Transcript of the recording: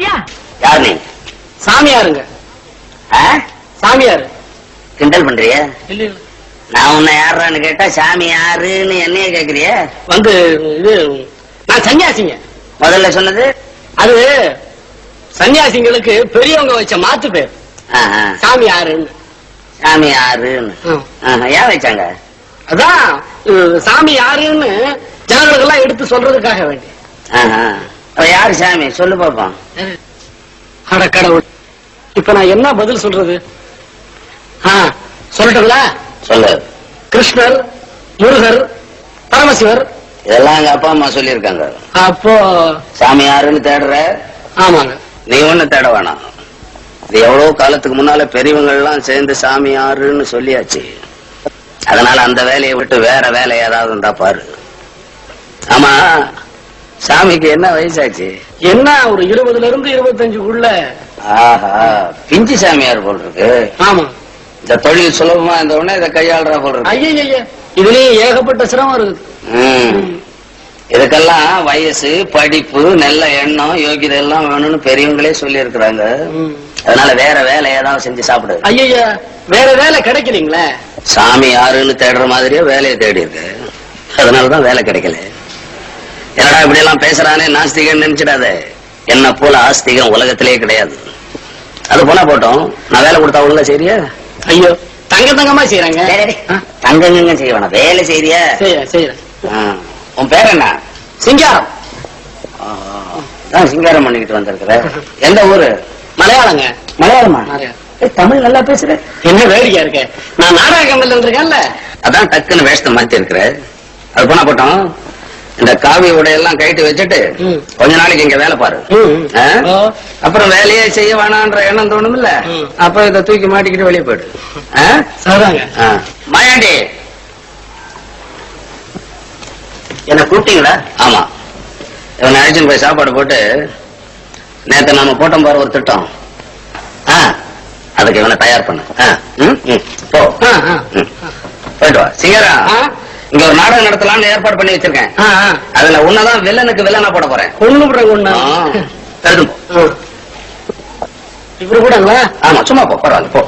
பாத்தியா? யார் நீ? சாமியாருங்க. சாமியாரு. கிண்டல் பண்றிய? இல்ல இல்ல, நான் உன்னை யாருன்னு கேட்டா சாமி யாருன்னு என்னைய கேக்குறிய? வந்து இது நான் சன்னியாசிங்க. முதல்ல சொன்னது அது சன்னியாசிங்களுக்கு பெரியவங்க வச்ச மாத்து பேர். சாமி யாருன்னு. சாமி யாருன்னு ஏன் வச்சாங்க? அதான் சாமி யாருன்னு ஜனங்களுக்கு எல்லாம் எடுத்து சொல்றதுக்காக வேண்டி. யாரு சாமி சொல்லு பாப்போம். அட கடவுள், இப்ப நான் என்ன பதில் சொல்றது? சொல்லட்டுங்களா? சொல்லு. கிருஷ்ணர், முருகர், பரமசிவர் இதெல்லாம் எங்க அப்பா அம்மா சொல்லியிருக்காங்க. அப்போ சாமி யாருன்னு தேடுற? ஆமாங்க. நீ ஒண்ணு தேட வேணாம். இது எவ்வளவு காலத்துக்கு முன்னால பெரியவங்க எல்லாம் சேர்ந்து சாமி யாருன்னு சொல்லியாச்சு. அதனால அந்த வேலையை விட்டு வேற வேலை ஏதாவது இருந்தா பாரு. ஆமா, சாமிக்கு என்ன வயசாச்சு? என்ன ஒரு 20ல இருந்து 25க்குள்ள. ஆஹா, பிஞ்சு சாமியார் போல் இருக்கு. ஆமா, இந்த தொழில் சுலபமா இருந்த உடனே இதை கையாளுறா போல் இருக்கு. ஐயா, இதுலயே ஏகப்பட்ட சிரமம் இருக்குது. இதுக்கெல்லாம் வயசு, படிப்பு, நல்ல எண்ணம், யோகிதை எல்லாம் வேணும்னு பெரியவங்களே சொல்லி இருக்கிறாங்க. அதனால வேற வேலை ஏதாவது செஞ்சு சாப்பிடு. ஐயா, வேற வேலை கிடைக்கலீங்களே. சாமி யாருன்னு தேடுற மாதிரியே வேலையை தேடி இருக்கு. அதனாலதான் வேலை கிடைக்கல. என்னடா இப்படி எல்லாம் பேசுறானே நாஸ்திகன் நினைச்சிடாத. என்ன போல ஆஸ்திகம் உலகத்திலேயே கிடையாது. அது போனா போட்டோம், நான் வேலை கொடுத்தா ஒழுங்கா சரியா? ஐயோ, தங்கமா செய்யறாங்க. தங்கங்க செய்ய வேணாம், வேலை செய்யறியா? செய்யறேன். உன் பேர் என்ன? சிங்காரம். சிங்காரம் பண்ணிக்கிட்டு வந்திருக்கிற. எந்த ஊரு? மலையாளங்க. மலையாளமா? தமிழ் நல்லா பேசுற. என்ன வேடிக்கையா இருக்க? நான் நாடக கம்பெனில இருக்கேன்ல, அதான் டக்குன்னு வேஷத்தை மாத்தி இருக்கிற. அது போனா போட்டோம், இந்த காவி உடையெல்லாம் கைட்டு வச்சுட்டு கொஞ்ச நாளைக்கு இங்க வேலை பாரு. அப்புறம் வேலையே செய்ய வேணான்ற எண்ணம் தோணும் இல்ல, அப்ப இதை தூக்கி மாட்டிக்கிட்டு வெளியே போயிடு. மாயாண்டி, என்ன கூப்பிட்டீங்களா? ஆமா, இவனை அழைச்சுன்னு போய் சாப்பாடு போட்டு, நேத்து நாம போட்டோம் பாரு ஒரு திட்டம், அதுக்கு இவனை தயார் பண்ணு. போ, போயிட்டு வா. சிங்கரா, இங்க ஒரு நாடகம் நடத்தலாம்னு ஏற்பாடு பண்ணி வச்சிருக்கேன். அதுல உன்னதான் வில்லனுக்கு வில்லனா போட போறேன். ஒண்ணு இவரு கூடங்களா? ஆமா, சும்மா போ, பரவாயில்ல போ.